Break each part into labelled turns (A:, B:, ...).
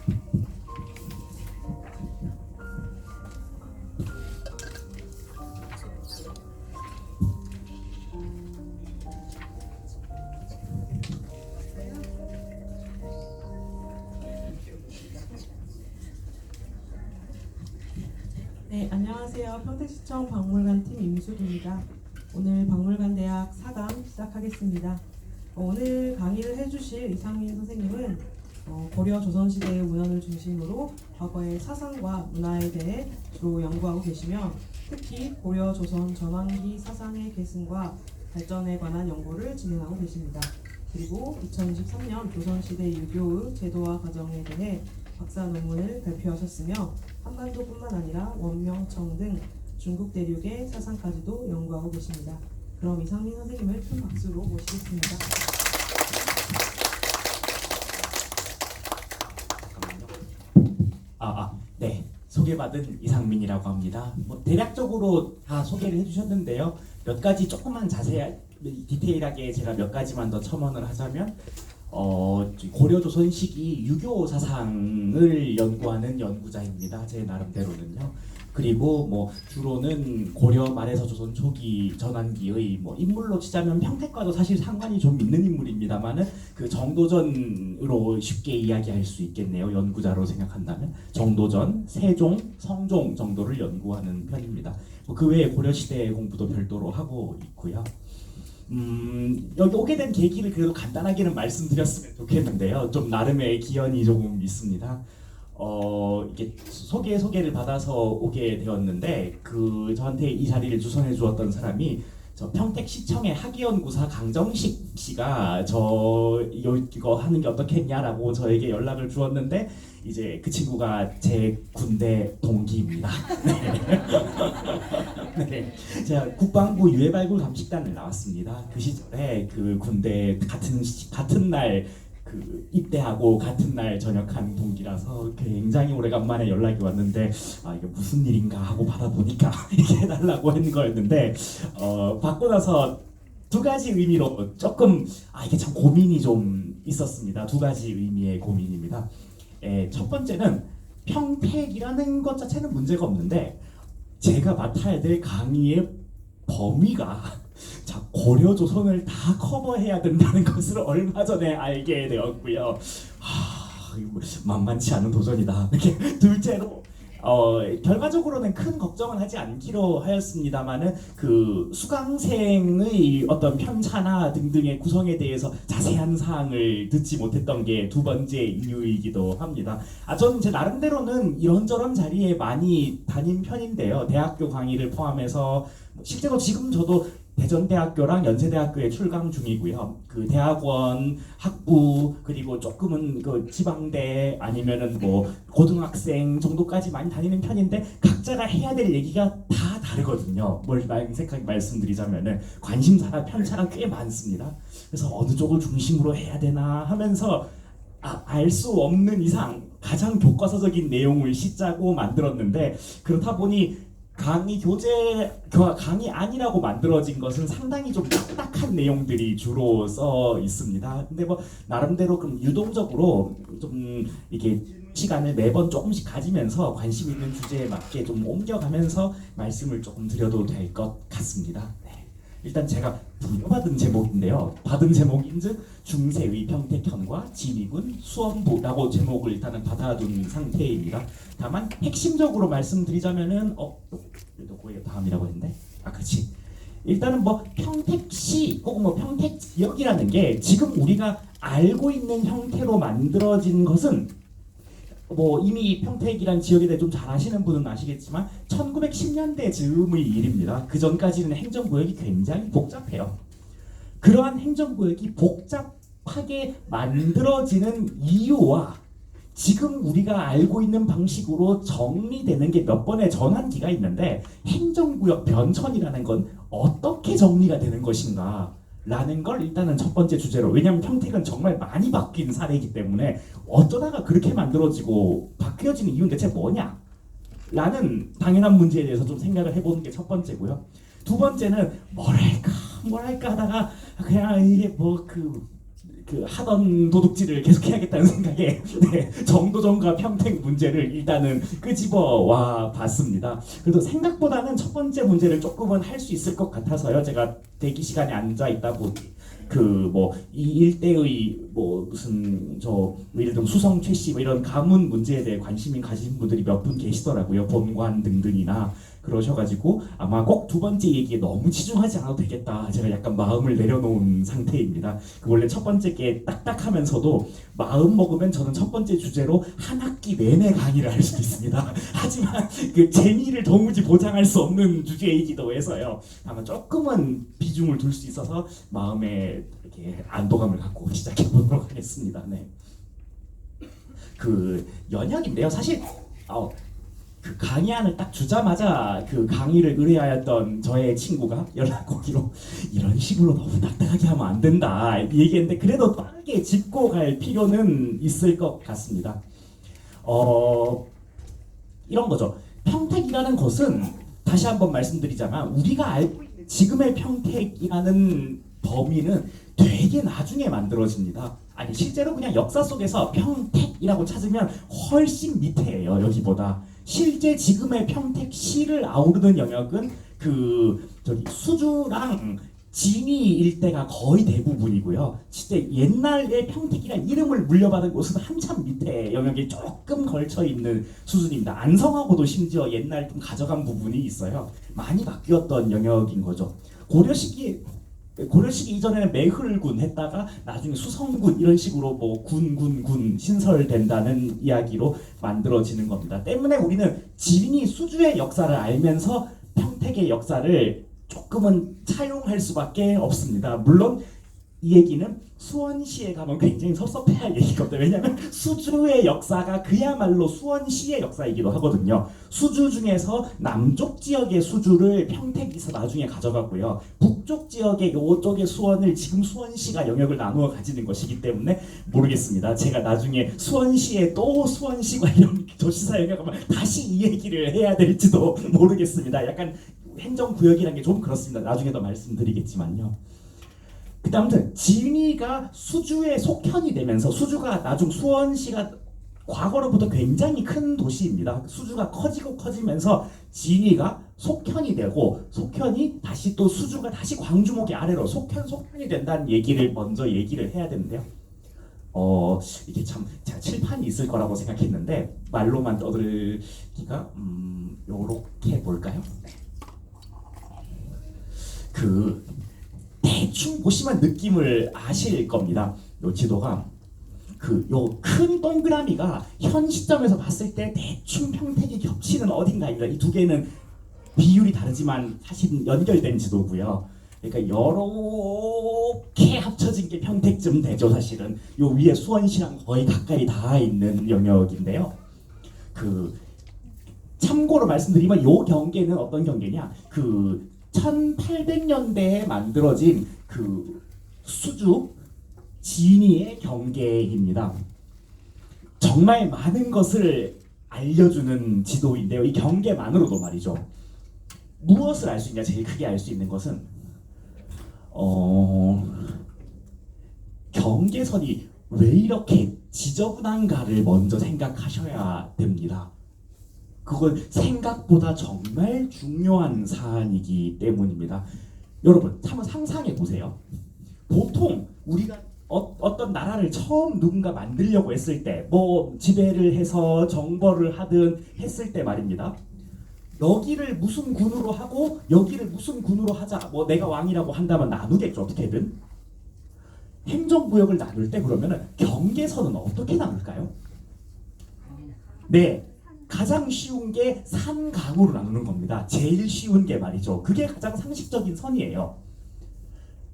A: 네, 안녕하세요. 평택시청 박물관팀 임수리입니다. 오늘 박물관대학 4강 시작하겠습니다. 오늘 강의를 해주실 이상민 선생님은 고려 조선시대의 문헌을 중심으로 과거의 사상과 문화에 대해 주로 연구하고 계시며 특히 고려 조선 전환기 사상의 계승과 발전에 관한 연구를 진행하고 계십니다. 그리고 2023년 조선시대 유교의 제도와 과정에 대해 박사 논문을 발표하셨으며 한반도뿐만 아니라 원명청 등 중국 대륙의 사상까지도 연구하고 계십니다. 그럼 이상민 선생님을 큰 박수로 모시겠습니다.
B: 네. 소개받은 이상민이라고 합니다. 대략적으로 다 소개를 해주셨는데요. 몇 가지 조금만 자세한 디테일하게 제가 몇 가지만 더 첨언을 하자면 고려 조선 시기 유교 사상을 연구하는 연구자입니다. 제 나름대로는요. 그리고 주로는 고려 말에서 조선 초기 전환기의 인물로 치자면 평택과도 사실 상관이 좀 있는 인물입니다만은 그 정도전으로 쉽게 이야기할 수 있겠네요. 연구자로 생각한다면 정도전, 세종, 성종 정도를 연구하는 편입니다. 그 외에 고려 시대 공부도 별도로 하고 있고요. 여기 오게 된 계기를 그래도 간단하게는 말씀드렸으면 좋겠는데요. 좀 나름의 기연이 조금 있습니다. 이게 소개를 받아서 오게 되었는데 저한테 이 자리를 주선해 주었던 사람이 저 평택시청의 학예연구사 강정식 씨가 이거 하는 게 어떻겠냐라고 저에게 연락을 주었는데 이제 그 친구가 제 군대 동기입니다. 네. 네. 제가 국방부 유해발굴 감식단을 나왔습니다. 그 시절에 그 군대 같은 날 입대하고 같은 날 전역한 동기라서 굉장히 오래간만에 연락이 왔는데 이게 무슨 일인가 하고 받아보니까 이렇게 해달라고 하는 거였는데 받고 나서 두 가지 의미로 조금 이게 참 고민이 좀 있었습니다. 두 가지 의미의 고민입니다. 첫 번째는 평택이라는 것 자체는 문제가 없는데 제가 맡아야 될 강의의 범위가 고려 조선을 다 커버해야 된다는 것을 얼마 전에 알게 되었고요. 만만치 않은 도전이다. 이렇게 둘째로 결과적으로는 큰 걱정은 하지 않기로 하였습니다만은 그 수강생의 어떤 편차나 등등의 구성에 대해서 자세한 사항을 듣지 못했던 게 두 번째 이유이기도 합니다. 저는 제 나름대로는 이런저런 자리에 많이 다닌 편인데요. 대학교 강의를 포함해서 실제로 지금 저도 대전대학교랑 연세대학교에 출강 중이고요. 그 대학원, 학부 그리고 조금은 그 지방대 아니면은 고등학생 정도까지 많이 다니는 편인데 각자가 해야 될 얘기가 다 다르거든요. 생각하게 말씀드리자면은 관심사나 편차가 꽤 많습니다. 그래서 어느 쪽을 중심으로 해야 되나 하면서 알 수 없는 이상 가장 교과서적인 내용을 씻자고 만들었는데 그렇다 보니 강의 강의 아니라고 만들어진 것은 상당히 좀 딱딱한 내용들이 주로 써 있습니다. 근데 나름대로 그럼 유동적으로 좀 이렇게 시간을 매번 조금씩 가지면서 관심 있는 주제에 맞게 좀 옮겨가면서 말씀을 조금 드려도 될 것 같습니다. 네. 일단 제가 부여받은 제목인데요. 받은 제목인즉 중세의 평택현과 지리군 수원부라고 제목을 일단은 받아둔 상태입니다. 다만 핵심적으로 말씀드리자면은 고의 다음이라고 했는데 그렇지. 일단은 평택시 혹은 평택 지역이라는 게 지금 우리가 알고 있는 형태로 만들어진 것은 이미 평택이란 지역에 대해 좀 잘 아시는 분은 아시겠지만 1910년대 즈음의 일입니다. 그 전까지는 행정구역이 굉장히 복잡해요. 그러한 행정구역이 복잡하게 만들어지는 이유와 지금 우리가 알고 있는 방식으로 정리되는 게 몇 번의 전환기가 있는데 행정구역 변천이라는 건 어떻게 정리가 되는 것인가 라는 걸 일단은 첫 번째 주제로, 왜냐하면 평택은 정말 많이 바뀐 사례이기 때문에 어쩌다가 그렇게 만들어지고 바뀌어지는 이유는 대체 뭐냐 라는 당연한 문제에 대해서 좀 생각을 해보는 게 첫 번째고요. 두 번째는 뭐랄까 하다가 그냥 이게 그 하던 도둑질을 계속해야겠다는 생각에 네, 정도전과 평택 문제를 일단은 끄집어 와 봤습니다. 그래도 생각보다는 첫 번째 문제를 조금은 할 수 있을 것 같아서요. 제가 대기 시간에 앉아 있다 보니 그 뭐 이 일대의 뭐 무슨 저 예를 들면 수성 최씨 뭐 이런 가문 문제에 대해 관심이 가진 분들이 몇 분 계시더라고요. 본관 등등이나 그러셔가지고 아마 꼭 두 번째 얘기에 너무 치중하지 않아도 되겠다. 제가 약간 마음을 내려놓은 상태입니다. 그 원래 첫 번째 게 딱딱하면서도 마음 먹으면 저는 첫 번째 주제로 한 학기 내내 강의를 할 수도 있습니다. 하지만 그 재미를 도무지 보장할 수 없는 주제이기도 해서요. 아마 조금은 비중을 둘 수 있어서 마음에 이렇게 안도감을 갖고 시작해 보도록 하겠습니다. 네. 그 연약인데요. 사실 그 강의안을 딱 주자마자 그 강의를 의뢰하였던 저의 친구가 연락 오기로 이런 식으로 너무 딱딱하게 하면 안 된다 얘기했는데 그래도 빠르게 짚고 갈 필요는 있을 것 같습니다. 이런 거죠. 평택이라는 것은 다시 한번 말씀드리자면 우리가 알고 있는 지금의 평택이라는 범위는 되게 나중에 만들어집니다. 아니 실제로 그냥 역사 속에서 평택이라고 찾으면 훨씬 밑에예요. 여기보다. 실제 지금의 평택시를 아우르는 영역은 그 저기 수주랑 진위 일대가 거의 대부분이고요. 진짜 옛날에 평택이란 이름을 물려받은 곳은 한참 밑에 영역에 조금 걸쳐 있는 수준입니다. 안성하고도 심지어 옛날 좀 가져간 부분이 있어요. 많이 바뀌었던 영역인 거죠. 고려 시기 이전에는 매흘군 했다가 나중에 수성군 이런 식으로 뭐 군 신설된다는 이야기로 만들어지는 겁니다. 때문에 우리는 진위 수주의 역사를 알면서 평택의 역사를 조금은 차용할 수밖에 없습니다. 물론 이 얘기는 수원시에 가면 굉장히 섭섭해할 얘기거든요. 왜냐하면 수주의 역사가 그야말로 수원시의 역사이기도 하거든요. 수주 중에서 남쪽 지역의 수주를 평택에서 나중에 가져가고요. 북쪽 지역의 이쪽의 수원을 지금 수원시가 영역을 나누어 가지는 것이기 때문에 모르겠습니다. 제가 나중에 수원시에 또 수원시 관련 도시사 영역을 다시 이 얘기를 해야 될지도 모르겠습니다. 약간 행정구역이라는 게 좀 그렇습니다. 나중에 더 말씀드리겠지만요. 그 다음에 진위가 수주의 속현이 되면서 수주가 나중 수원시가 과거로부터 굉장히 큰 도시입니다. 수주가 커지면서 진위가 속현이 되고 속현이 다시 또 수주가 다시 광주목의 아래로 속현이 된다는 얘기를 먼저 얘기를 해야 되는데요. 이게 참 제가 칠판이 있을 거라고 생각했는데 말로만 떠들기가 요렇게 볼까요? 대충 보시면 느낌을 아실 겁니다. 요 지도가 요 큰 동그라미가 현 시점에서 봤을 때 대충 평택이 겹치는 어딘가입니다. 이 두 개는 비율이 다르지만 사실 연결된 지도고요. 그러니까 요렇게 합쳐진 게 평택쯤 되죠. 사실은 요 위에 수원시랑 거의 가까이 닿아 있는 영역인데요. 참고로 말씀드리면 요 경계는 어떤 경계냐? 1800년대에 만들어진 수주 진위의 경계입니다. 정말 많은 것을 알려주는 지도인데요. 이 경계만으로도 말이죠. 무엇을 알 수 있냐? 제일 크게 알 수 있는 것은 경계선이 왜 이렇게 지저분한가를 먼저 생각하셔야 됩니다. 그건 생각보다 정말 중요한 사안이기 때문입니다. 여러분 한번 상상해 보세요. 보통 우리가 어떤 나라를 처음 누군가 만들려고 했을 때 뭐 지배를 해서 정벌을 하든 했을 때 말입니다. 여기를 무슨 군으로 하고 여기를 무슨 군으로 하자. 뭐 내가 왕이라고 한다면 나누겠죠. 어떻게든. 행정구역을 나눌 때 그러면은 경계선은 어떻게 나눌까요? 네. 가장 쉬운 게 산강으로 나누는 겁니다. 제일 쉬운 게 말이죠. 그게 가장 상식적인 선이에요.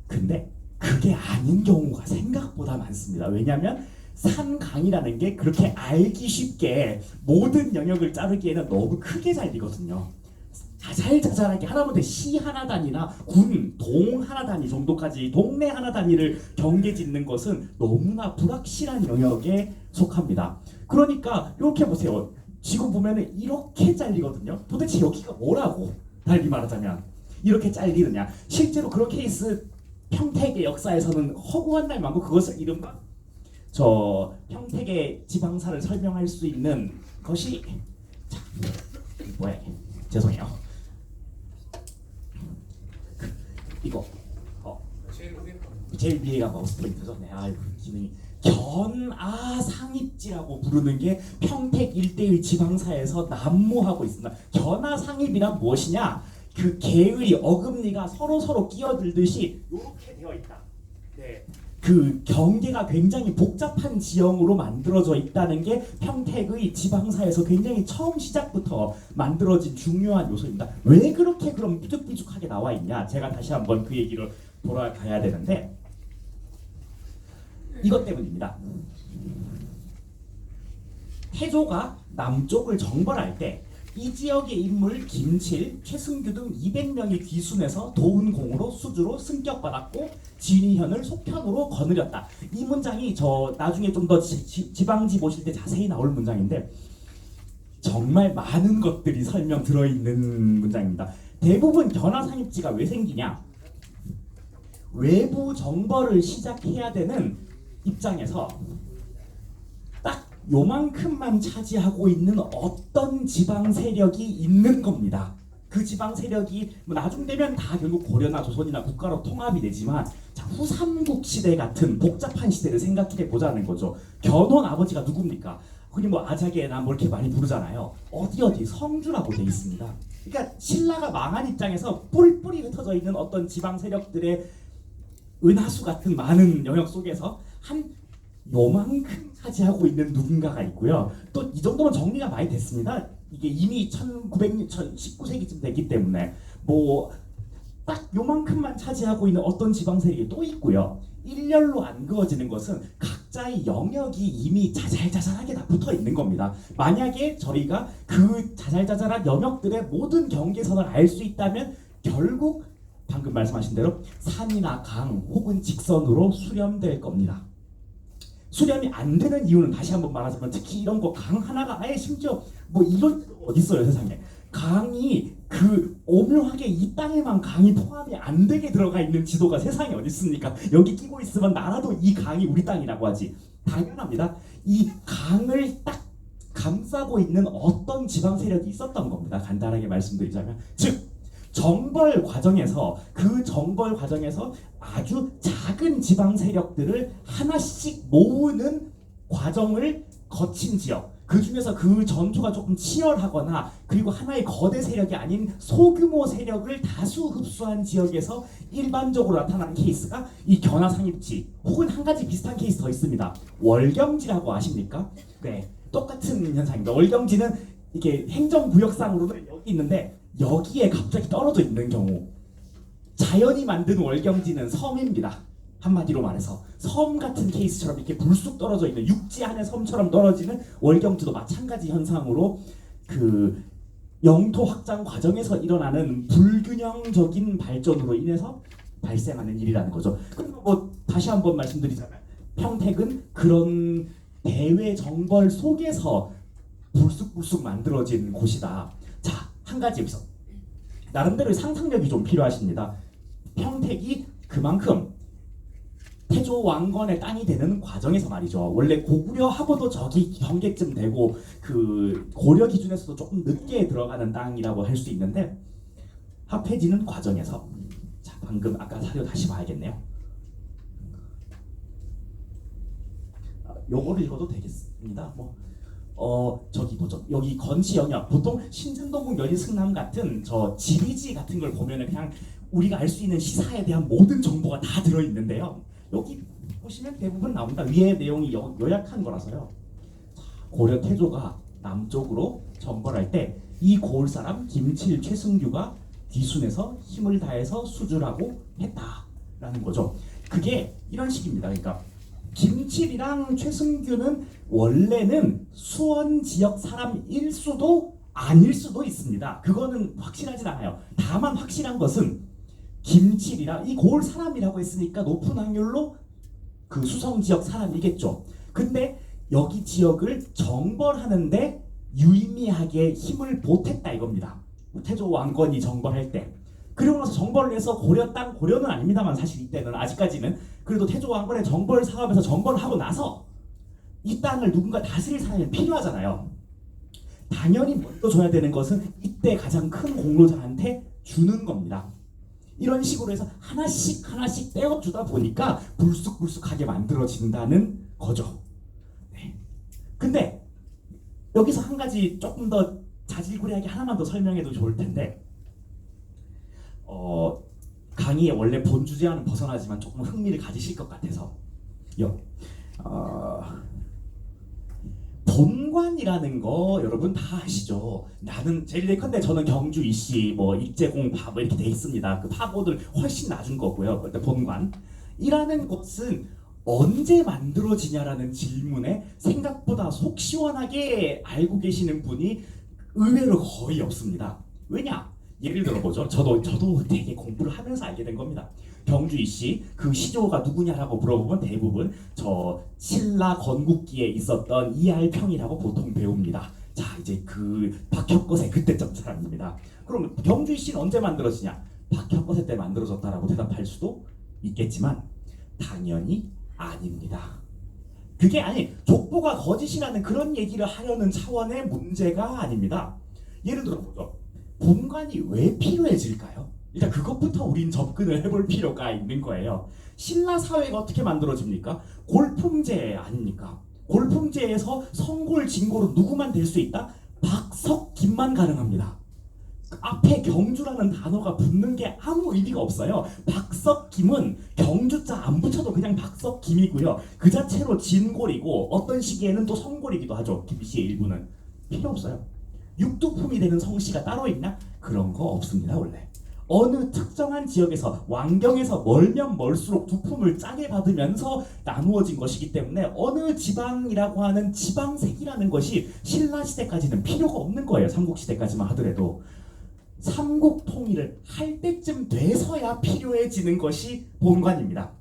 B: 근데 그게 아닌 경우가 생각보다 많습니다. 왜냐하면 산강이라는 게 그렇게 알기 쉽게 모든 영역을 자르기에는 너무 크게 잘리거든요. 자잘자잘하게 하다못해 시 하나 단위나 군, 동 하나 단위 정도까지 동네 하나 단위를 경계 짓는 것은 너무나 불확실한 영역에 속합니다. 그러니까 이렇게 보세요. 지금 보면은 이렇게 잘리거든요. 도대체 여기가 뭐라고? 달리 말하자면 이렇게 잘리느냐? 실제로 그런 케이스 평택의 역사에서는 허구한 날 많고 그것을 이른바 저 평택의 지방사를 설명할 수 있는 것이 자 뭐야 죄송해요 이거 제일 위에가 마우스 포인트죠. 네, 아이고 기능이 견아상입지라고 부르는 게 평택 일대의 지방사에서 난무하고 있습니다. 견아상입이란 무엇이냐? 그 개의 어금니가 서로 끼어들듯이 이렇게 되어 있다. 네. 그 경계가 굉장히 복잡한 지형으로 만들어져 있다는 게 평택의 지방사에서 굉장히 처음 시작부터 만들어진 중요한 요소입니다. 왜 그렇게 그럼 삐죽삐죽하게 나와 있냐? 제가 다시 한번 그 얘기를 돌아가야 되는데 이것 때문입니다. 태조가 남쪽을 정벌할 때 이 지역의 인물 김칠, 최승규 등 200명이 귀순해서 도운공으로 수주로 승격받았고 진희현을 속편으로 거느렸다. 이 문장이 저 나중에 좀 더 지방지 보실 때 자세히 나올 문장인데 정말 많은 것들이 설명 들어있는 문장입니다. 대부분 견아상입지가 왜 생기냐? 외부 정벌을 시작해야 되는 입장에서 딱 요만큼만 차지하고 있는 어떤 지방 세력이 있는 겁니다. 그 지방 세력이 뭐 나중 되면 다 결국 고려나 조선이나 국가로 통합이 되지만 자, 후삼국 시대 같은 복잡한 시대를 생각해 보자는 거죠. 견훤 아버지가 누굽니까? 흔히 뭐 아자개나 뭐 이렇게 많이 부르잖아요. 어디 성주라고 돼 있습니다. 그러니까 신라가 망한 입장에서 뿔뿔이 흩어져 있는 어떤 지방 세력들의 은하수 같은 많은 영역 속에서 한 요만큼 차지하고 있는 누군가가 있고요. 또 이 정도면 정리가 많이 됐습니다. 이게 이미 19세기쯤 됐기 때문에 뭐 딱 요만큼만 차지하고 있는 어떤 지방 세력이 또 있고요. 일렬로 안 그어지는 것은 각자의 영역이 이미 자잘자잘하게 다 붙어 있는 겁니다. 만약에 저희가 그 자잘자잘한 영역들의 모든 경계선을 알 수 있다면 결국 방금 말씀하신 대로 산이나 강 혹은 직선으로 수렴될 겁니다. 수렴이 안 되는 이유는 다시 한번 말하자면 특히 이런 거 강 하나가 아예 심지어 뭐 이런 어디 있어요 세상에. 강이 그 오묘하게 이 땅에만 강이 포함이 안 되게 들어가 있는 지도가 세상에 어디 있습니까? 여기 끼고 있으면 나라도 이 강이 우리 땅이라고 하지. 당연합니다. 이 강을 딱 감싸고 있는 어떤 지방 세력이 있었던 겁니다. 간단하게 말씀드리자면 즉 정벌 과정에서 아주 작은 지방 세력들을 하나씩 모으는 과정을 거친 지역, 그 중에서 그 전투가 조금 치열하거나 그리고 하나의 거대 세력이 아닌 소규모 세력을 다수 흡수한 지역에서 일반적으로 나타나는 케이스가 이 견아상입지 혹은 한 가지 비슷한 케이스 더 있습니다. 월경지라고 아십니까? 네, 똑같은 현상입니다. 월경지는 이게 행정구역상으로는 여기 있는데 여기에 갑자기 떨어져 있는 경우, 자연이 만든 월경지는 섬입니다. 한마디로 말해서 섬 같은 케이스처럼 이렇게 불쑥 떨어져 있는 육지 안에 섬처럼 떨어지는 월경지도 마찬가지 현상으로 그 영토 확장 과정에서 일어나는 불균형적인 발전으로 인해서 발생하는 일이라는 거죠. 그리고 뭐 다시 한번 말씀드리자면 평택은 그런 대외 정벌 속에서 불쑥불쑥 만들어진 곳이다. 자, 한 가지 여기서 나름대로 상상력이 좀 필요하십니다. 평택이 그만큼 태조 왕건의 땅이 되는 과정에서 말이죠. 원래 고구려하고도 저기 경계쯤 되고 그 고려 기준에서도 조금 늦게 들어가는 땅이라고 할 수 있는데 합해지는 과정에서 자, 방금 아까 사료 다시 봐야겠네요. 요거를 읽어도 되겠습니다. 저기 뭐죠? 여기 건치 영역 보통 신증동국 연희승남 같은 저 지리지 같은 걸 보면은 그냥 우리가 알 수 있는 시사에 대한 모든 정보가 다 들어 있는데요. 여기 보시면 대부분 나옵니다. 위에 내용이 요약한 거라서요. 고려 태조가 남쪽으로 정벌할 때 이 고을 사람 김칠 최승규가 귀순해서 힘을 다해서 수주라고 했다라는 거죠. 그게 이런 식입니다. 그러니까 김칠이랑 최승규는 원래는 수원 지역 사람일 수도 아닐 수도 있습니다. 그거는 확실하진 않아요. 다만 확실한 것은 김칠이라 이 고을 사람이라고 했으니까 높은 확률로 그 수성 지역 사람이겠죠. 근데 여기 지역을 정벌하는데 유의미하게 힘을 보탰다 이겁니다. 태조 왕건이 정벌할 때 그리고 나서 정벌을 해서 고려 땅, 고려는 아닙니다만 사실 이때는 아직까지는 그래도 태조왕건의 정벌 사업에서 정벌을 하고 나서 이 땅을 누군가 다스릴 사람이 필요하잖아요. 당연히 먼저 줘야 되는 것은 이때 가장 큰 공로자한테 주는 겁니다. 이런 식으로 해서 하나씩 하나씩 떼어주다 보니까 불쑥불쑥하게 만들어진다는 거죠. 네. 근데 여기서 한 가지 조금 더 자질구레하게 하나만 더 설명해도 좋을 텐데, 강의의 원래 본 주제와는 벗어나지만 조금 흥미를 가지실 것 같아서 본관이라는 거 여러분 다 아시죠? 나는 제일 예컨대 저는 경주 이씨 뭐 입제공 파 뭐 이렇게 돼 있습니다. 그 파고들 훨씬 낮은 거고요. 그때 본관이라는 것은 언제 만들어지냐라는 질문에 생각보다 속 시원하게 알고 계시는 분이 의외로 거의 없습니다. 왜냐? 예를 들어보죠. 저도 되게 공부를 하면서 알게 된 겁니다. 경주 이씨 그 시조가 누구냐라고 물어보면 대부분 저 신라 건국기에 있었던 이알평이라고 보통 배웁니다. 자, 이제 그 박혁거세 그때쯤 사람입니다. 그럼 경주 이씨는 언제 만들어지냐? 박혁거세 때 만들어졌다라고 대답할 수도 있겠지만 당연히 아닙니다. 그게 아니 족보가 거짓이라는 그런 얘기를 하려는 차원의 문제가 아닙니다. 예를 들어보죠. 본관이 왜 필요해질까요? 일단 그것부터 우린 접근을 해볼 필요가 있는 거예요. 신라 사회가 어떻게 만들어집니까? 골품제 아닙니까? 골품제에서 성골, 진골은 누구만 될 수 있다? 박석김만 가능합니다. 앞에 경주라는 단어가 붙는 게 아무 의미가 없어요. 박석김은 경주자 안 붙여도 그냥 박석김이고요. 그 자체로 진골이고 어떤 시기에는 또 성골이기도 하죠. 김씨의 일부는 필요 없어요. 육두품이 되는 성씨가 따로 있나? 그런 거 없습니다. 원래 어느 특정한 지역에서 왕경에서 멀면 멀수록 두품을 짜게 받으면서 나누어진 것이기 때문에 어느 지방이라고 하는 지방색이라는 것이 신라시대까지는 필요가 없는 거예요. 삼국시대까지만 하더라도 삼국 통일을 할 때쯤 돼서야 필요해지는 것이 본관입니다.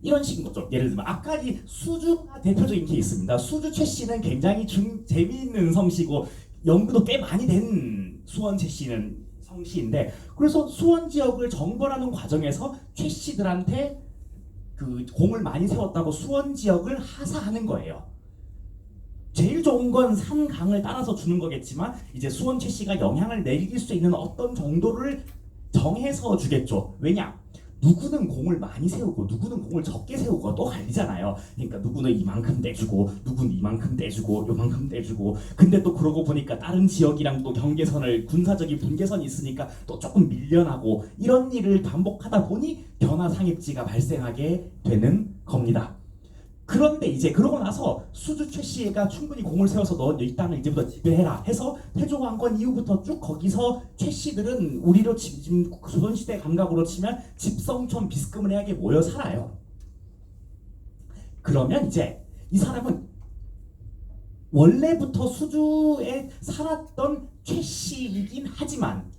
B: 이런 식인 거죠. 예를 들면 아까 이 수주가 대표적인 케이스입니다. 수주 최씨는 굉장히 재미있는 성씨고 연구도 꽤 많이 된 수원 최씨는 성씨인데, 그래서 수원 지역을 정벌하는 과정에서 최씨들한테 그 공을 많이 세웠다고 수원 지역을 하사하는 거예요. 제일 좋은 건 산 강을 따라서 주는 거겠지만 이제 수원 최씨가 영향을 내릴 수 있는 어떤 정도를 정해서 주겠죠. 왜냐? 누구는 공을 많이 세우고 누구는 공을 적게 세우고 또 갈리잖아요. 그러니까 누구는 이만큼 떼주고 누구는 이만큼 떼주고 요만큼 떼주고, 근데 또 그러고 보니까 다른 지역이랑 또 경계선을 군사적인 분계선이 있으니까 또 조금 밀려나고, 이런 일을 반복하다 보니 견하상입지가 발생하게 되는 겁니다. 그런데 이제 그러고 나서 수주 최씨가 충분히 공을 세워서 너 이 땅을 이제부터 지배해라 해서 태조왕건 이후부터 쭉 거기서 최씨들은 우리로 지금 조선시대 감각으로 치면 집성촌 비스금리하게 모여 살아요. 그러면 이제 이 사람은 원래부터 수주에 살았던 최씨이긴 하지만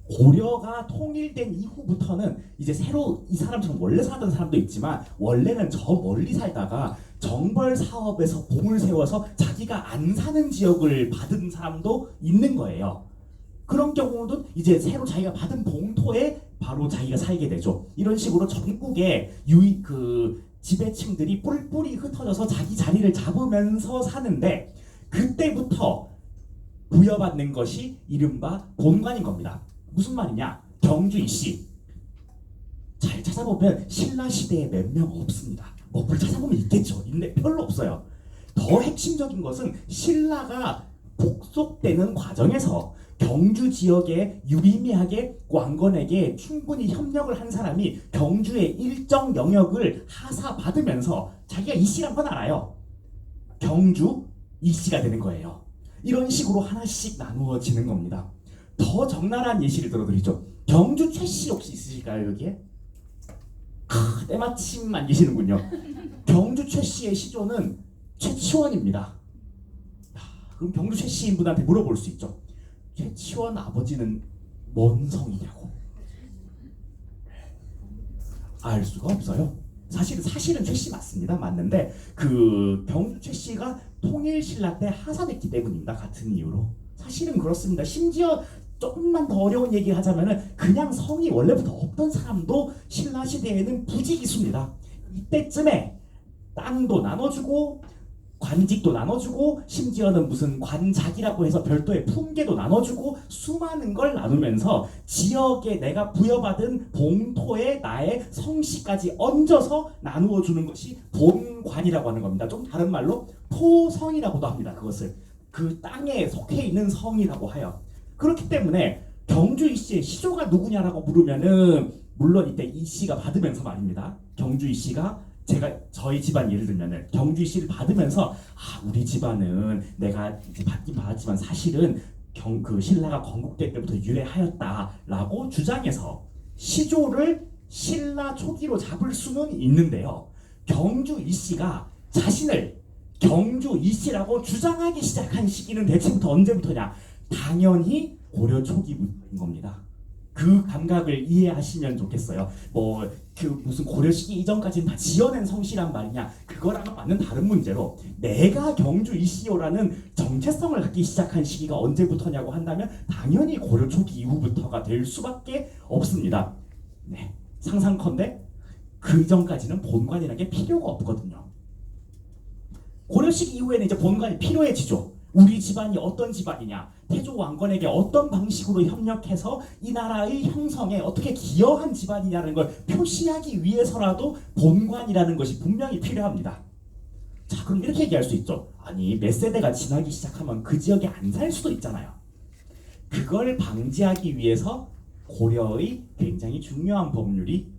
B: 고려가 통일된 이후부터는 이제 새로 이 사람처럼 원래 살던 사람도 있지만 원래는 저 멀리 살다가 정벌 사업에서 공을 세워서 자기가 안 사는 지역을 받은 사람도 있는 거예요. 그런 경우는 이제 새로 자기가 받은 봉토에 바로 자기가 살게 되죠. 이런 식으로 전국의 지배층들이 뿔뿔이 흩어져서 자기 자리를 잡으면서 사는데, 그때부터 부여받는 것이 이른바 본관인 겁니다. 무슨 말이냐? 경주 이씨 잘 찾아보면 신라 시대에 몇 명 없습니다. 뭐 찾아보면 있겠죠. 근데 별로 없어요. 더 핵심적인 것은 신라가 복속되는 과정에서 경주 지역에 유의미하게 왕건에게 충분히 협력을 한 사람이 경주의 일정 영역을 하사받으면서 자기가 이씨란 건 알아요. 경주 이씨가 되는 거예요. 이런 식으로 하나씩 나누어지는 겁니다. 더 적나라한 예시를 들어드리죠. 경주 최씨 혹시 있으실까요 여기에? 때마침 안 계시는군요. 경주 최씨의 시조는 최치원입니다. 그럼 경주 최씨인 분한테 물어볼 수 있죠. 최치원 아버지는 뭔 성이냐고. 알 수가 없어요. 사실은 최씨 맞습니다. 맞는데 그 경주 최씨가 통일신라 때 하사됐기 때문입니다. 같은 이유로. 사실은 그렇습니다. 심지어 조금만 더 어려운 얘기를 하자면은 그냥 성이 원래부터 없던 사람도 신라 시대에는 부지기수입니다. 이때쯤에 땅도 나눠주고 관직도 나눠주고 심지어는 무슨 관작이라고 해서 별도의 품계도 나눠주고 수많은 걸 나누면서 지역에 내가 부여받은 봉토에 나의 성씨까지 얹어서 나누어 주는 것이 본관이라고 하는 겁니다. 좀 다른 말로 토성이라고도 합니다. 그것을 그 땅에 속해 있는 성이라고 해요. 그렇기 때문에 경주 이씨의 시조가 누구냐라고 물으면은 물론 이때 이씨가 받으면서 말입니다. 경주 이씨가 저희 집안 예를 들면은 경주 씨를 받으면서 우리 집안은 내가 이제 받긴 받았지만 사실은 그 신라가 건국될 때부터 유래하였다라고 주장해서 시조를 신라 초기로 잡을 수는 있는데요. 경주 이씨가 자신을 경주 이씨라고 주장하기 시작한 시기는 대체부터 언제부터냐? 당연히 고려 초기부터인 겁니다. 그 감각을 이해하시면 좋겠어요. 그 무슨 고려 시기 이전까지는 다 지어낸 성씨란 말이냐? 그거랑은 맞는 다른 문제로 내가 경주 이씨요라는 정체성을 갖기 시작한 시기가 언제부터냐고 한다면 당연히 고려 초기 이후부터가 될 수밖에 없습니다. 네, 상상컨대 그 이전까지는 본관이라는 게 필요가 없거든요. 고려 시기 이후에는 이제 본관이 필요해지죠. 우리 집안이 어떤 집안이냐, 태조 왕건에게 어떤 방식으로 협력해서 이 나라의 형성에 어떻게 기여한 집안이냐는 걸 표시하기 위해서라도 본관이라는 것이 분명히 필요합니다. 자, 그럼 이렇게 얘기할 수 있죠. 아니, 몇 세대가 지나기 시작하면 그 지역에 안 살 수도 있잖아요. 그걸 방지하기 위해서 고려의 굉장히 중요한 법률이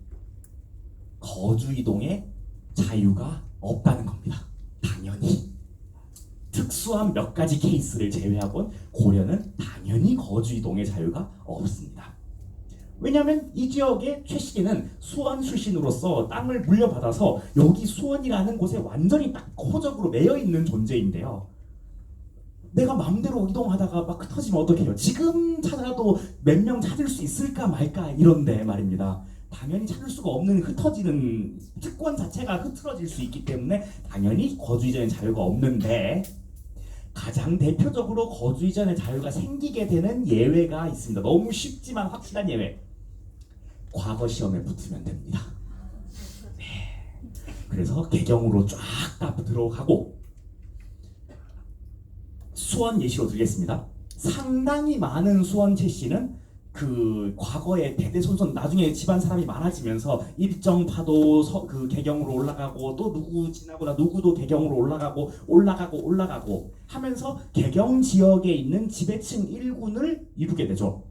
B: 거주이동의 자유가 없다는 겁니다. 당연히. 특수한 몇 가지 케이스를 제외하곤 고려는 당연히 거주이동의 자유가 없습니다. 왜냐하면 이 지역의 최씨는 수원 출신으로서 땅을 물려받아서 여기 수원이라는 곳에 완전히 딱 호적으로 매여있는 존재인데요. 내가 마음대로 이동하다가 막 흩어지면 어떡해요? 지금 찾아도 몇 명 찾을 수 있을까 말까 이런데 말입니다. 당연히 찾을 수가 없는 흩어지는 특권 자체가 흐트러질 수 있기 때문에 당연히 거주 이전의 자유가 없는데 가장 대표적으로 거주 이전의 자유가 생기게 되는 예외가 있습니다. 너무 쉽지만 확실한 예외. 과거 시험에 붙으면 됩니다. 네. 그래서 개경으로 쫙 다 들어가고 수원 예시로 드리겠습니다. 상당히 많은 수원 최씨는 그 과거에 대대손손 나중에 집안 사람이 많아지면서 일정파도 그 개경으로 올라가고 또 누구 지나거나 누구도 개경으로 올라가고 하면서 개경 지역에 있는 지배층 일군을 이루게 되죠.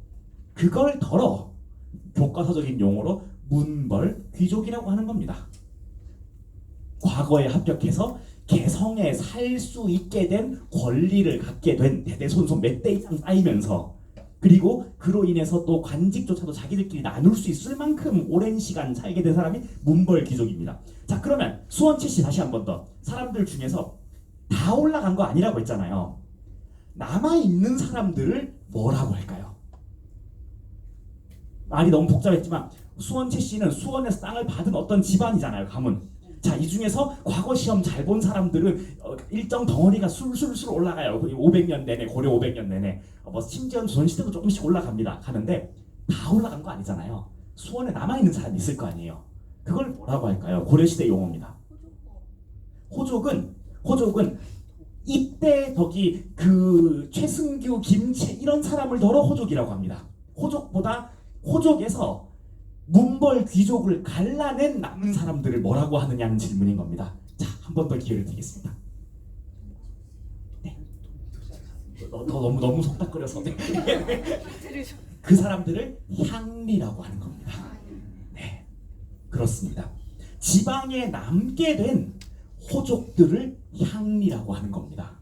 B: 그걸 덜어 교과서적인 용어로 문벌 귀족이라고 하는 겁니다. 과거에 합격해서 개성에 살 수 있게 된 권리를 갖게 된 대대손손 몇 대 이상 쌓이면서 그리고 그로 인해서 또 관직조차도 자기들끼리 나눌 수 있을 만큼 오랜 시간 살게 된 사람이 문벌 귀족입니다. 자, 그러면 수원 최씨 다시 한 번 더 사람들 중에서 다 올라간 거 아니라고 했잖아요. 남아있는 사람들을 뭐라고 할까요? 말이 너무 복잡했지만 수원 최씨는 수원에서 땅을 받은 어떤 집안이잖아요. 가문. 자, 이 중에서 과거 시험 잘 본 사람들은 일정 덩어리가 술술술 올라가요. 500년 내내, 고려 500년 내내. 심지어는 조선시대도 조금씩 올라갑니다. 가는데 다 올라간 거 아니잖아요. 수원에 남아있는 사람이 있을 거 아니에요. 그걸 뭐라고 할까요? 고려시대 용어입니다. 호족은 이때 덕이 그 최승규, 김채 이런 사람을 덜어 호족이라고 합니다. 호족에서 문벌 귀족을 갈라낸 남은 사람들을 뭐라고 하느냐는 질문인 겁니다. 자, 한 번 더 기회를 드리겠습니다. 네. 너무 속닥거려서 그 사람들을 향리라고 하는 겁니다. 네, 그렇습니다. 지방에 남게 된 호족들을 향리라고 하는 겁니다.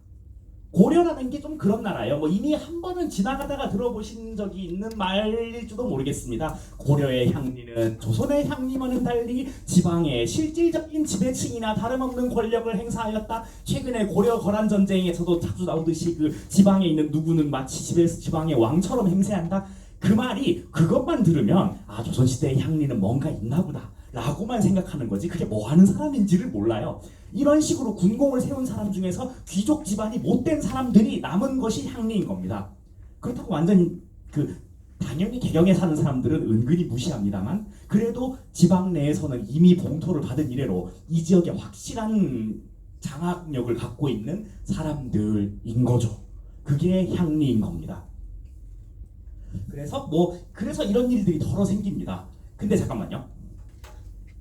B: 고려라는 게 좀 그런 나라예요. 이미 한 번은 지나가다가 들어보신 적이 있는 말일지도 모르겠습니다. 고려의 향리는 조선의 향리와는 달리 지방의 실질적인 지배층이나 다름없는 권력을 행사하였다. 최근에 고려 거란 전쟁에서도 자주 나오듯이 그 지방에 있는 누구는 마치 지방의 왕처럼 행세한다. 그 말이 그것만 들으면 조선시대의 향리는 뭔가 있나 보다 라고만 생각하는 거지 그게 뭐 하는 사람인지를 몰라요. 이런 식으로 군공을 세운 사람 중에서 귀족 집안이 못된 사람들이 남은 것이 향리인 겁니다. 그렇다고 완전히 그 당연히 개경에 사는 사람들은 은근히 무시합니다만 그래도 지방 내에서는 이미 봉토를 받은 이래로 이 지역에 확실한 장악력을 갖고 있는 사람들인 거죠. 그게 향리인 겁니다. 그래서 이런 일들이 덜어 생깁니다. 근데 잠깐만요.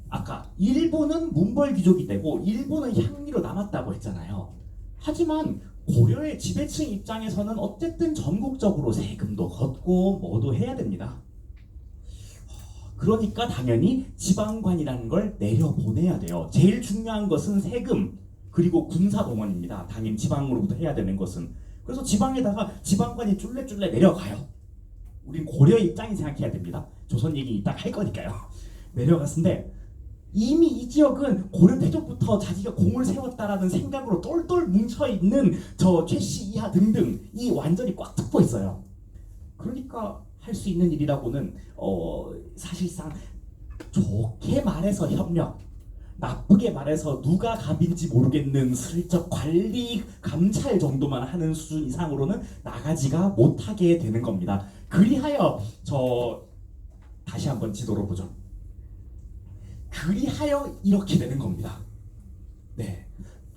B: 아까 일본은 문벌 귀족이 되고 일본은 향리로 남았다고 했잖아요. 하지만 고려의 지배층 입장에서는 어쨌든 전국적으로 세금도 걷고 뭐도 해야 됩니다. 그러니까 당연히 지방관이라는 걸 내려보내야 돼요. 제일 중요한 것은 세금 그리고 군사동원입니다. 당연히 지방으로부터 해야 되는 것은. 그래서 지방에다가 지방관이 쫄래쫄래 내려가요. 우린 고려 입장이 생각해야 됩니다. 조선 얘기 이따 할 거니까요. 내려갔는데 이미 이 지역은 고려 태조부터 자기가 공을 세웠다라는 생각으로 똘똘 뭉쳐있는 저 최씨 이하 등등이 완전히 꽉 잡고 있어요. 그러니까 할 수 있는 일이라고는 사실상 좋게 말해서 협력, 나쁘게 말해서 누가 갑인지 모르겠는 슬쩍 관리 감찰 정도만 하는 수준 이상으로는 나가지가 못하게 되는 겁니다. 그리하여 다시 한번 지도로 보죠. 그리하여 이렇게 되는 겁니다. 네,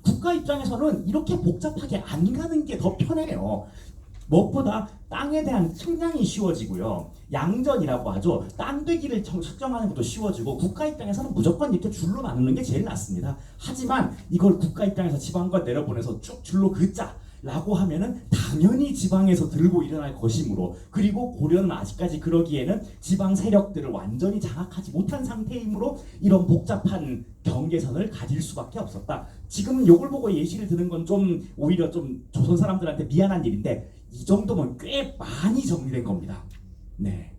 B: 국가 입장에서는 이렇게 복잡하게 안 가는 게 더 편해요. 무엇보다 땅에 대한 측량이 쉬워지고요. 양전이라고 하죠. 땅되기를 측정하는 것도 쉬워지고 국가 입장에서는 무조건 이렇게 줄로 나누는 게 제일 낫습니다. 하지만 이걸 국가 입장에서 지방관 내려보내서 쭉 줄로 긋자라고 하면은 당연히 지방에서 들고 일어날 것이므로 그리고 고려는 아직까지 그러기에는 지방 세력들을 완전히 장악하지 못한 상태이므로 이런 복잡한 경계선을 가질 수밖에 없었다. 지금 이걸 보고 예시를 드는 건 오히려 좀 조선 사람들한테 미안한 일인데 이 정도면 꽤 많이 정리된 겁니다. 네,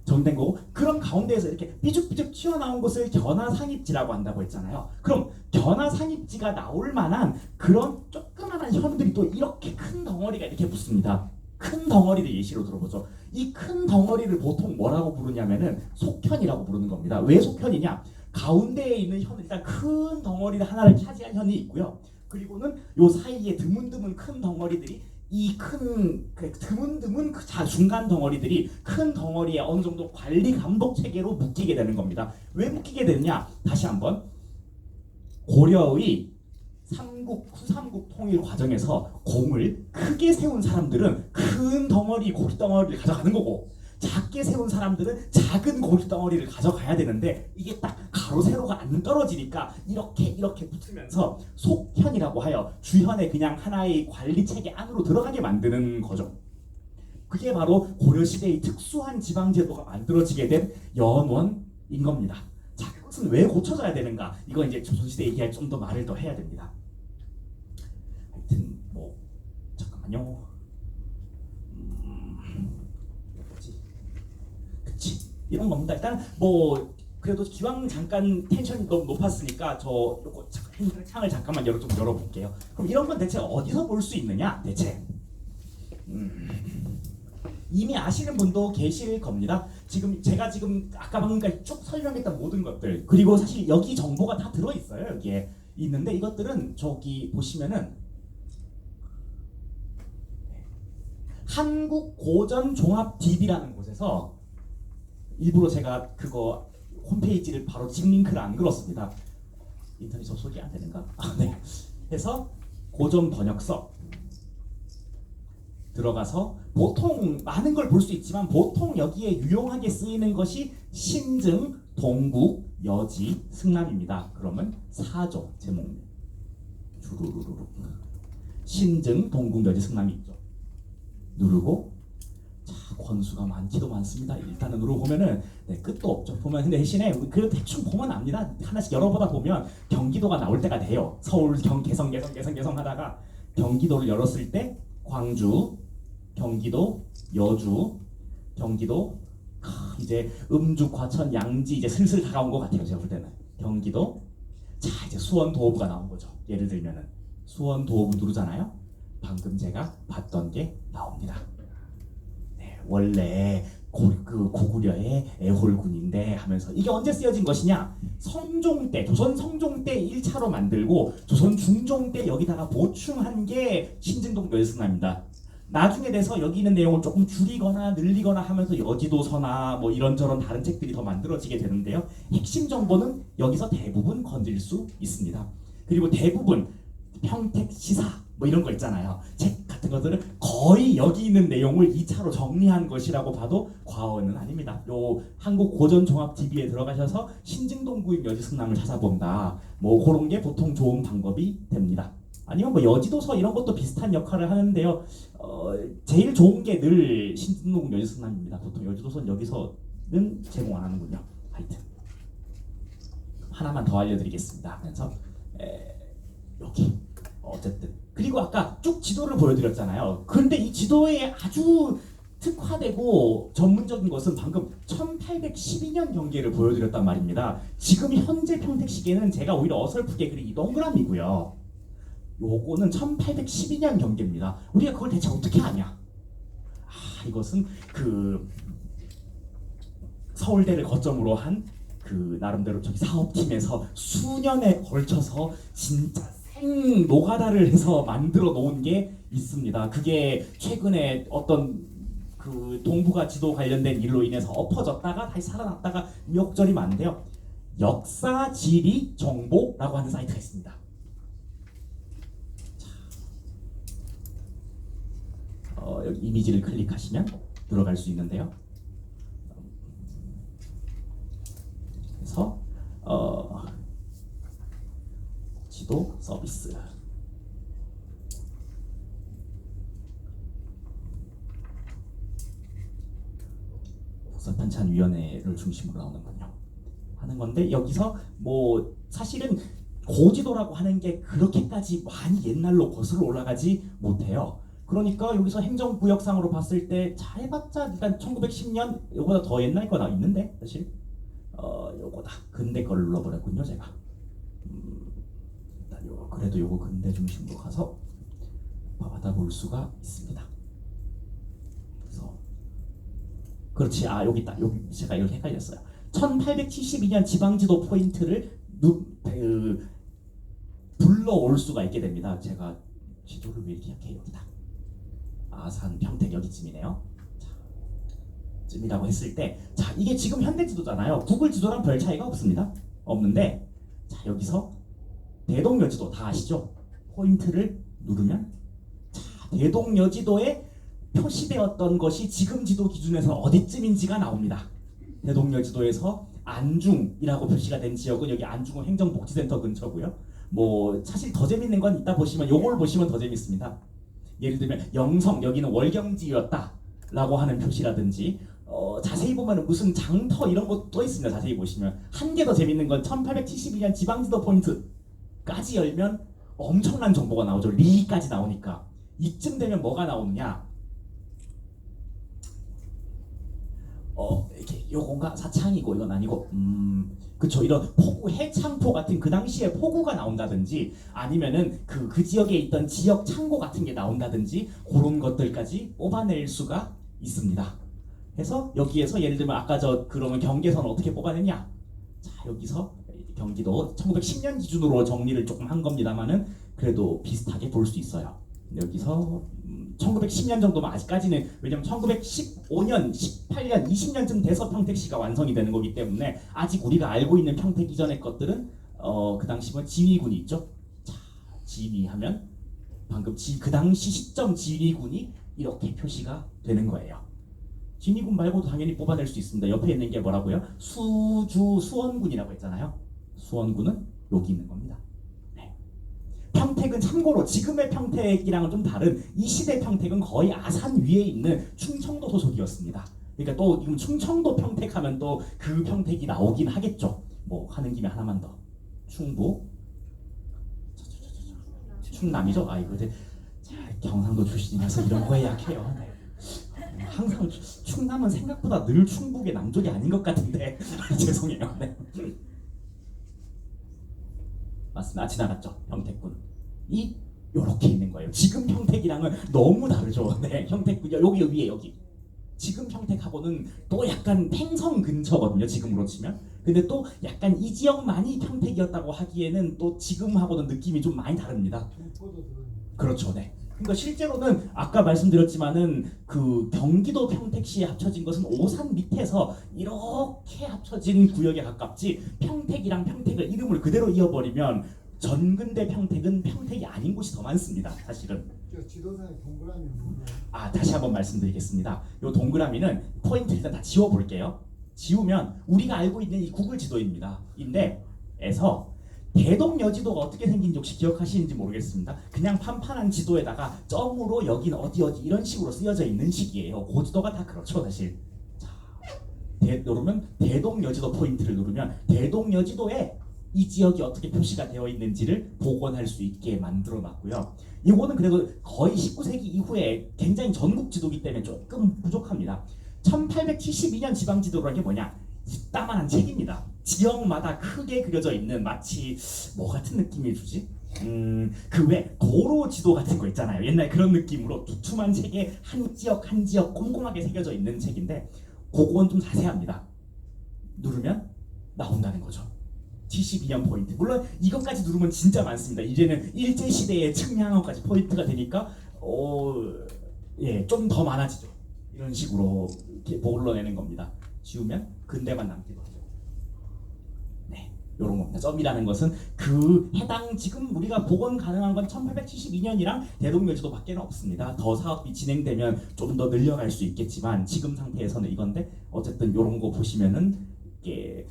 B: 정리된 거고 그런 가운데에서 이렇게 삐죽삐죽 튀어나온 것을 견화상입지라고 한다고 했잖아요. 그럼 견화상입지가 나올 만한 그런 조그마한 현들이 또 이렇게 큰 덩어리가 이렇게 붙습니다. 큰 덩어리를 예시로 들어보죠. 이 큰 덩어리를 보통 뭐라고 부르냐면은 속현이라고 부르는 겁니다. 왜 속현이냐? 가운데에 있는 현은 일단 큰 덩어리 하나를 차지한 현이 있고요. 그리고는 요 사이에 드문드문 큰 덩어리들이 이 큰 드문드문 중간 덩어리들이 큰 덩어리에 어느 정도 관리 감독 체계로 묶이게 되는 겁니다. 왜 묶이게 되느냐? 다시 한번 고려의 후삼국 통일 과정에서 공을 크게 세운 사람들은 큰 덩어리 고리 덩어리를 가져가는 거고 작게 세운 사람들은 작은 고리 덩어리를 가져가야 되는데 이게 딱 가로 세로가 안 떨어지니까 이렇게 붙으면서 속현이라고 하여 주현의 그냥 하나의 관리 체계 안으로 들어가게 만드는 거죠. 그게 바로 고려시대의 특수한 지방제도가 만들어지게 된 연원인 겁니다. 자, 그것은 왜 고쳐져야 되는가? 이건 이제 조선시대 얘기할 좀 더 말을 더 해야 됩니다. 하여튼 잠깐만요. 이런 겁니다. 일단 그래도 기왕 잠깐 텐션이 너무 높았으니까 요거 창을 잠깐만 좀 열어볼게요. 그럼 이런 건 대체 어디서 볼 수 있느냐? 대체 이미 아시는 분도 계실 겁니다. 제가 아까 방금까지 쭉 설명했던 모든 것들 그리고 사실 여기 정보가 다 들어있어요. 여기에 있는데 이것들은 저기 보시면은 한국고전종합DB라는 곳에서 일부러 제가 그거 홈페이지를 바로 직 링크를 안 걸었습니다. 인터넷 접속이 안 되는가? 네. 해서 고전 번역서 들어가서 보통 많은 걸 볼 수 있지만 보통 여기에 유용하게 쓰이는 것이 신증, 동국, 여지, 승남입니다. 그러면 4조 제목 주르르르 신증, 동국, 여지, 승남이 있죠. 누르고 권수가 많지도 많습니다. 일단은 누르보면은 끝도 없죠. 보면 근데 대신에 그 대충 보면 압니다. 하나씩 열어보다 보면 경기도가 나올 때가 돼요. 서울, 개성 하다가 경기도를 열었을 때 광주, 경기도, 여주, 경기도 이제 음주, 과천, 양지 이제 슬슬 다가온 것 같아요. 제가 볼 때는 경기도. 자 이제 수원 도어부가 나온 거죠. 예를 들면은 수원 도어부 누르잖아요. 방금 제가 봤던 게 나옵니다. 원래 고구려의 애홀군인데 하면서 이게 언제 쓰여진 것이냐? 성종 때, 조선 성종 때 1차로 만들고 조선 중종 때 여기다가 보충한 게 신증동 여지승남입니다. 나중에 돼서 여기 있는 내용을 조금 줄이거나 늘리거나 하면서 여지도서나 뭐 이런저런 다른 책들이 더 만들어지게 되는데요. 핵심 정보는 여기서 대부분 건질 수 있습니다. 그리고 대부분 평택 시사 뭐 이런 거 있잖아요. 책 같은 것들은 거의 여기 있는 내용을 2차로 정리한 것이라고 봐도 과언은 아닙니다. 요 한국 고전 종합 TV에 들어가셔서 신증동 구입 여지승남을 찾아본다. 뭐 그런 게 보통 좋은 방법이 됩니다. 아니면 뭐 여지도서 이런 것도 비슷한 역할을 하는데요. 제일 좋은 게 늘 신증동 여지승남입니다. 보통 여지도서는 여기서는 제공 안 하는군요. 하여튼 하나만 더 알려드리겠습니다. 그래서 여기 어쨌든 그리고 아까 쭉 지도를 보여드렸잖아요. 근데 이 지도에 아주 특화되고 전문적인 것은 방금 1812년 경계를 보여드렸단 말입니다. 지금 현재 평택 시계는 제가 오히려 어설프게 그린 이 동그라미고요. 요거는 1812년 경계입니다. 우리가 그걸 대체 어떻게 아냐? 이것은 그 서울대를 거점으로 한 그 나름대로 저기 사업팀에서 수년에 걸쳐서 진짜 생 노가다를 해서 만들어 놓은 게 있습니다. 그게 최근에 어떤 그 동북아 지도 관련된 일로 인해서 엎어졌다가 다시 살아났다가 우여곡절이 많은데요. 역사 지리 정보라고 하는 사이트가 있습니다. 여기 이미지를 클릭하시면 들어갈 수 있는데요. 그래서 지도 서비스 국사편찬위원회를 중심으로 나오는군요. 하는 건데 여기서 뭐 사실은 고지도라고 하는 게 그렇게까지 많이 옛날로 거슬러 올라가지 못해요. 그러니까 여기서 행정구역상으로 봤을 때 잘해봤자 일단 1910년 이거보다 더 옛날 거나 있는데 사실 요거다 근대 걸 눌러버렸군요 제가. 일단 요 그래도 요거 근대 중심으로 가서 받아볼 수가 있습니다. 그래서 그렇지 여기 있다. 여기 제가 이렇게 헷갈렸어요. 1872년 지방지도 포인트를 불러올 수가 있게 됩니다. 제가 지도를 왜 이렇게 약해? 여기다. 아산 평택 여기쯤이네요. 쯤이라고 했을 때, 자 이게 지금 현대 지도잖아요. 구글 지도랑 별 차이가 없습니다. 없는데, 자 여기서 대동여지도 다 아시죠? 포인트를 누르면, 자 대동여지도에 표시되었던 것이 지금 지도 기준에서 어디쯤인지가 나옵니다. 대동여지도에서 안중이라고 표시가 된 지역은 여기 안중은 행정복지센터 근처고요. 뭐 사실 더 재밌는 건 이따 보시면 요걸 보시면 더 재밌습니다. 예를 들면 영성 여기는 월경지였다라고 하는 표시라든지 자세히 보면 무슨 장터 이런 것도 있습니다. 자세히 보시면 한 개 더 재밌는 건 1872년 지방지도 포인트까지 열면 엄청난 정보가 나오죠. 리까지 나오니까 이쯤 되면 뭐가 나오느냐? 이렇게 요건가 사창이고 이건 아니고 그쵸 이런 포구 해창포 같은 그 당시에 포구가 나온다든지 아니면은 그 지역에 있던 지역 창고 같은 게 나온다든지 그런 것들까지 뽑아낼 수가 있습니다. 그래서 여기에서 예를 들면 아까 그러면 경계선을 어떻게 뽑아내냐? 자 여기서 경기도 1910년 기준으로 정리를 조금 한 겁니다만은 그래도 비슷하게 볼 수 있어요. 여기서 1910년 정도면 아직까지는 왜냐면 1915년, 18년, 20년쯤 돼서 평택시가 완성이 되는 거기 때문에 아직 우리가 알고 있는 평택 이전의 것들은 그 당시 뭐 지휘군이 있죠. 자, 지휘하면 방금 그 당시 시점 지휘군이 이렇게 표시가 되는 거예요. 지휘군 말고도 당연히 뽑아낼 수 있습니다. 옆에 있는 게 뭐라고요? 수원군이라고 했잖아요. 수원군은 여기 있는 겁니다. 평택은 참고로 지금의 평택이랑은 좀 다른 이 시대 평택은 거의 아산 위에 있는 충청도 소속이었습니다. 그러니까 또 지금 충청도 평택하면 또 그 평택이 나오긴 하겠죠. 뭐 하는 김에 하나만 더 충북 충남이죠. 이거 경상도 출신이라서 이런 거에 약해요. 네. 항상 충남은 생각보다 늘 충북의 남쪽이 아닌 것 같은데 죄송해요. 네. 맞습니다. 지나갔죠. 평택군. 요렇게 있는 거예요. 지금 평택이랑은 너무 다르죠. 네, 평택군 여기 위에 여기. 지금 평택하고는 또 약간 팽성 근처거든요. 지금으로 치면. 근데 또 약간 이 지역만이 평택이었다고 하기에는 또 지금하고는 느낌이 좀 많이 다릅니다. 그렇죠. 네. 그러니까 실제로는 아까 말씀드렸지만은 그 경기도 평택시에 합쳐진 것은 오산 밑에서 이렇게 합쳐진 구역에 가깝지, 평택이랑 평택의 이름을 그대로 이어버리면 전근대 평택은 평택이 아닌 곳이 더 많습니다. 사실은.
C: 저 지도상에 동그라미 뭐예요?
B: 다시 한번 말씀드리겠습니다. 이 동그라미는 포인트 일단 다 지워볼게요. 지우면 우리가 알고 있는 이 구글 지도입니다. 인데에서 대동여지도가 어떻게 생긴지 혹시 기억하시는지 모르겠습니다. 그냥 판판한 지도에다가 점으로 여기는 어디 이런 식으로 쓰여져 있는 식이에요. 고지도가 다 그렇죠, 사실. 자, 누르면 대동여지도 포인트를 누르면 대동여지도에 이 지역이 어떻게 표시가 되어 있는지를 복원할 수 있게 만들어 놨고요. 이거는 그래도 거의 19세기 이후에 굉장히 전국 지도기 때문에 조금 부족합니다. 1872년 지방지도라는 게 뭐냐? 이따만한 책입니다. 지역마다 크게 그려져 있는, 마치 뭐 같은 느낌이 주지? 그 왜 도로 지도 같은 거 있잖아요. 옛날 그런 느낌으로 두툼한 책에 한 지역 한 지역 꼼꼼하게 새겨져 있는 책인데, 그건 좀 자세합니다. 누르면 나온다는 거죠. 72년 포인트. 물론 이것까지 누르면 진짜 많습니다. 이제는 일제시대의 측량하고까지 포인트가 되니까 좀 더 많아지죠. 이런 식으로 이렇게 불러내는 겁니다. 지우면 근대만 남기도 하죠. 네, 요런 겁니다. 점이라는 것은 그 해당, 지금 우리가 복원 가능한 건 1872년이랑 대동여지도밖에는 없습니다. 더 사업이 진행되면 좀 더 늘려갈 수 있겠지만 지금 상태에서는 이건데, 어쨌든 요런 거 보시면은 이게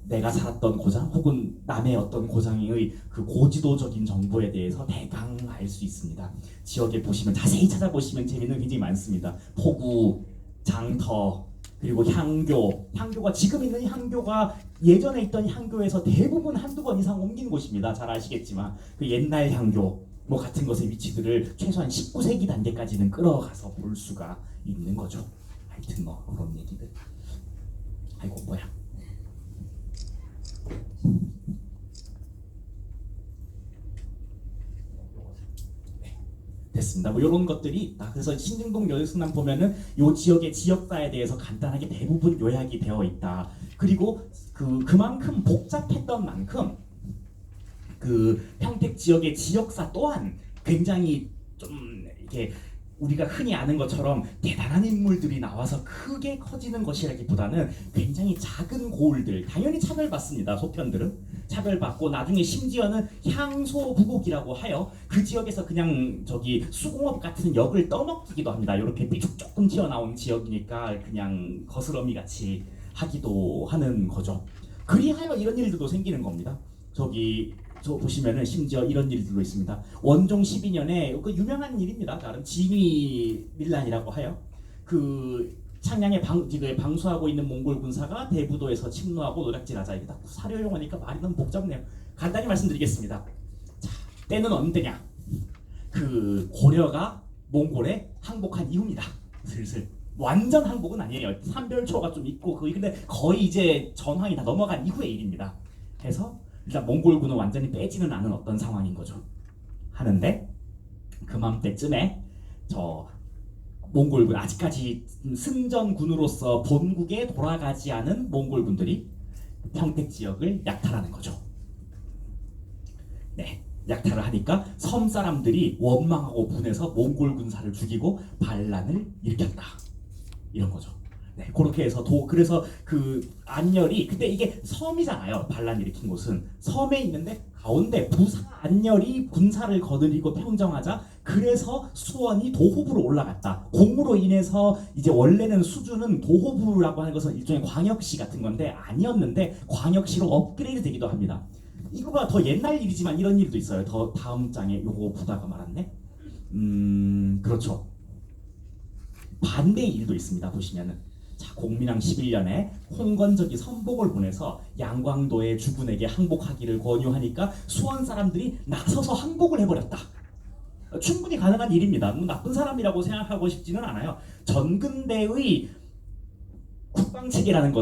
B: 내가 살았던 고장 혹은 남의 어떤 고장의 그 고지도적인 정보에 대해서 대강 알 수 있습니다. 지역에 보시면 자세히 찾아보시면 재미는 굉장히 많습니다. 포구, 장터, 그리고 향교가 지금 있는 향교가 예전에 있던 향교에서 대부분 한두 번 이상 옮긴 곳입니다. 잘 아시겠지만 그 옛날 향교 뭐 같은 것의 위치들을 최소한 19세기 단계까지는 끌어가서 볼 수가 있는 거죠. 하여튼 뭐 그런 얘기들. 아이고 뭐야. 됐습니다. 뭐 이런 것들이 있다. 그래서 신증동 여승남 보면은 요 지역의 지역사에 대해서 간단하게 대부분 요약이 되어 있다. 그리고 그만큼 복잡했던 만큼 그 평택 지역의 지역사 또한 굉장히 좀 이렇게 우리가 흔히 아는 것처럼 대단한 인물들이 나와서 크게 커지는 것이라기보다는 굉장히 작은 고을들, 당연히 차별받습니다. 소편들은 차별받고 나중에 심지어는 향소부곡이라고 하여 그 지역에서 그냥 저기 수공업 같은 역을 떠먹기도 합니다. 이렇게 삐죽 조금 튀어나온 지역이니까 그냥 거스러미 같이 하기도 하는 거죠. 그리하여 이런 일들도 생기는 겁니다. 저 보시면은 심지어 이런 일들도 있습니다. 원종 12년에 그 유명한 일입니다. 나름 지미 밀란이라고 하여 그 창량에 방수하고 있는 몽골 군사가 대부도에서 침노하고 노략질하자. 이게 다 사료 용어니까 말이 너무 복잡네요. 간단히 말씀드리겠습니다. 자, 때는 언제냐? 그 고려가 몽골에 항복한 이후입니다. 슬슬. 완전 항복은 아니에요. 삼별초가 좀 있고 근데 거의 이제 전황이 다 넘어간 이후의 일입니다. 그래서 일단 몽골군은 완전히 빼지는 않은 어떤 상황인 거죠. 하는데 그맘때쯤에 저 몽골군, 아직까지 승전군으로서 본국에 돌아가지 않은 몽골군들이 평택 지역을 약탈하는 거죠. 네, 약탈을 하니까 섬 사람들이 원망하고 분해서 몽골 군사를 죽이고 반란을 일으켰다. 이런 거죠. 네, 그렇게 해서 그래서 그 안열이, 근데 이게 섬이잖아요. 반란 일으킨 곳은 섬에 있는데 가운데 부사 안열이 군사를 거느리고 평정하자, 그래서 수원이 도호부로 올라갔다. 공으로 인해서 이제 원래는 수주는 도호부라고 하는 것은 일종의 광역시 같은 건데 아니었는데 광역시로 업그레이드 되기도 합니다. 이거보다 더 옛날 일이지만 이런 일도 있어요. 더 다음 장에 요거 보다가 말았네. 그렇죠. 반대 일도 있습니다. 보시면은. 자, 공민왕 11년에 홍건적이 선복을 보내서 양광도의 주군에게 항복하기를 권유하니까 수원 사람들이 나서서 항복을 해버렸다. 충분히 가능한 일입니다. 나쁜 사람이라고 생각하고 싶지는 않아요. 전근대의 국방체계라는 것은